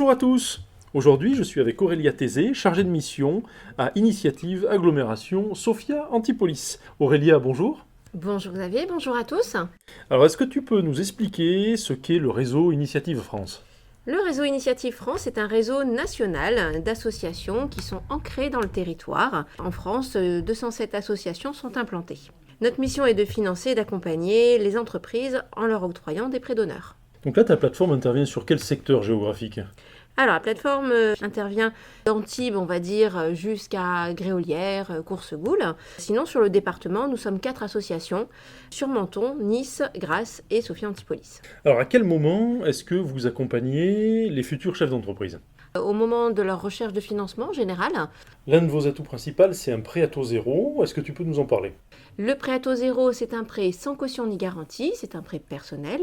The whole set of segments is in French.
Bonjour à tous. Aujourd'hui, je suis avec Aurélia Thésée, chargée de mission à Initiative Agglomération Sophia Antipolis. Aurélia, bonjour. Bonjour Xavier, bonjour à tous. Alors, est-ce que tu peux nous expliquer ce qu'est le réseau Initiative France? Le réseau Initiative France est un réseau national d'associations qui sont ancrées dans le territoire. En France, 207 associations sont implantées. Notre mission est de financer et d'accompagner les entreprises en leur octroyant des prêts d'honneur. Donc là, ta plateforme intervient sur quel secteur géographique? Alors, la plateforme intervient d'Antibes, on va dire, jusqu'à Gréolières, Coursegoule. Sinon, sur le département, nous sommes 4 associations, sur Menton, Nice, Grasse et Sophia Antipolis. Alors, à quel moment est-ce que vous accompagnez les futurs chefs d'entreprise? Au moment de leur recherche de financement en général, L'un de vos atouts principaux, c'est un prêt à taux zéro. Est-ce que tu peux nous en parler? le prêt à taux zéro, c'est un prêt sans caution ni garantie, c'est un prêt personnel.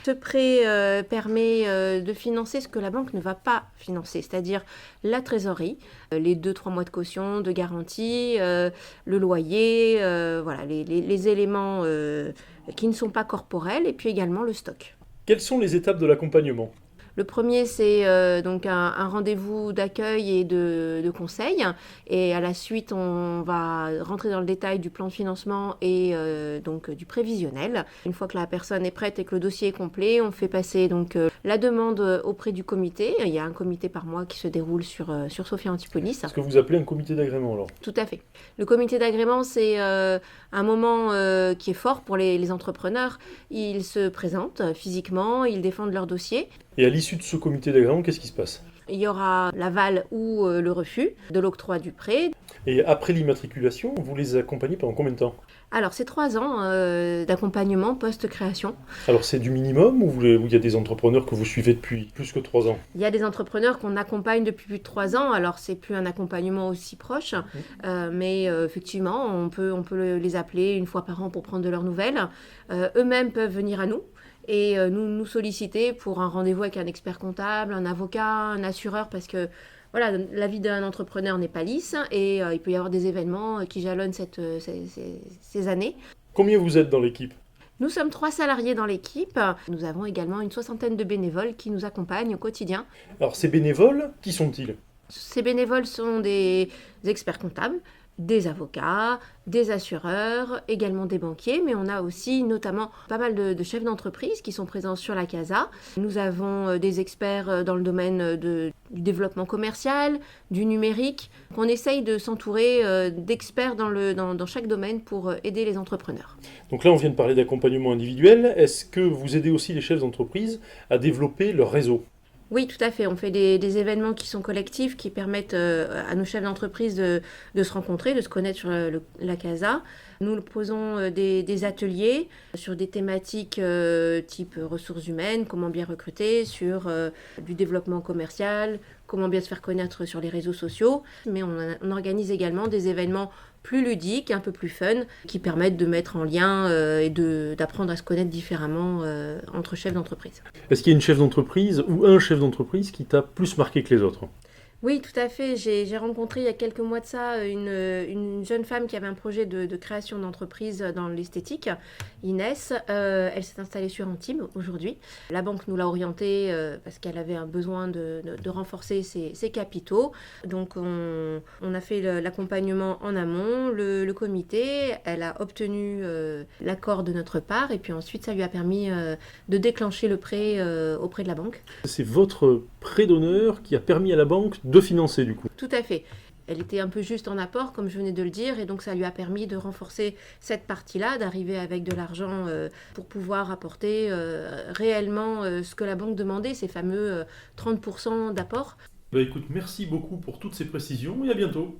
Ce prêt permet de financer ce que la banque ne va pas financer, c'est-à-dire la trésorerie, les 2-3 mois de caution, de garantie, le loyer, voilà, les éléments qui ne sont pas corporels, et puis également le stock. Quelles sont les étapes de l'accompagnement? Le premier, c'est donc un rendez-vous d'accueil et de conseil. Et à la suite, on va rentrer dans le détail du plan de financement et donc du prévisionnel. Une fois que la personne est prête et que le dossier est complet, on fait passer donc la demande auprès du comité. Il y a un comité par mois qui se déroule sur Sophia Antipolis. Ce que vous appelez un comité d'agrément, alors? Tout à fait. Le comité d'agrément, c'est un moment qui est fort pour les entrepreneurs. Ils se présentent physiquement, ils défendent leur dossier. Et à l'issue de ce comité d'agrément, qu'est-ce qui se passe? Il y aura l'aval ou le refus de l'octroi du prêt. Et après l'immatriculation, vous les accompagnez pendant combien de temps? Alors, c'est 3 ans d'accompagnement post-création. Alors c'est du minimum ou il y a des entrepreneurs que vous suivez depuis plus que 3 ans? Il y a des entrepreneurs qu'on accompagne depuis plus de 3 ans, alors c'est plus un accompagnement aussi proche, mais effectivement, on peut les appeler une fois par an pour prendre de leurs nouvelles. Eux-mêmes peuvent venir à nous et nous solliciter pour un rendez-vous avec un expert comptable, un avocat, un assureur, parce que voilà, la vie d'un entrepreneur n'est pas lisse et il peut y avoir des événements qui jalonnent ces années. Combien vous êtes dans l'équipe? Nous sommes 3 salariés dans l'équipe. Nous avons également une 60aine de bénévoles qui nous accompagnent au quotidien. Alors ces bénévoles, qui sont-ils? Ces bénévoles sont des experts comptables, des avocats, des assureurs, également des banquiers, mais on a aussi notamment pas mal de chefs d'entreprise qui sont présents sur la CASA. Nous avons des experts dans le domaine du développement commercial, du numérique. On essaye de s'entourer d'experts dans chaque domaine pour aider les entrepreneurs. Donc là on vient de parler d'accompagnement individuel. Est-ce que vous aidez aussi les chefs d'entreprise à développer leur réseau? Oui, tout à fait. On fait des événements qui sont collectifs, qui permettent à nos chefs d'entreprise de se rencontrer, de se connaître sur la CASA. Nous proposons des ateliers sur des thématiques type ressources humaines, comment bien recruter, sur du développement commercial, comment bien se faire connaître sur les réseaux sociaux. Mais on organise également des événements plus ludiques, un peu plus fun, qui permettent de mettre en lien et d'apprendre à se connaître différemment entre chefs d'entreprise. Est-ce qu'il y a une chef d'entreprise ou un chef d'entreprise qui t'a plus marqué que les autres? Oui, tout à fait. J'ai rencontré il y a quelques mois de ça une jeune femme qui avait un projet de création d'entreprise dans l'esthétique, Inès. Elle s'est installée sur Antibes aujourd'hui. La banque nous l'a orientée parce qu'elle avait un besoin de renforcer ses capitaux. Donc on a fait l'accompagnement en amont, le comité. Elle a obtenu l'accord de notre part et puis ensuite ça lui a permis de déclencher le prêt auprès de la banque. C'est votre prêt d'honneur qui a permis à la banque de financer du coup. Tout à fait. Elle était un peu juste en apport, comme je venais de le dire, et donc ça lui a permis de renforcer cette partie-là, d'arriver avec de l'argent pour pouvoir apporter réellement ce que la banque demandait, ces fameux 30% d'apport. Bah écoute, merci beaucoup pour toutes ces précisions et à bientôt.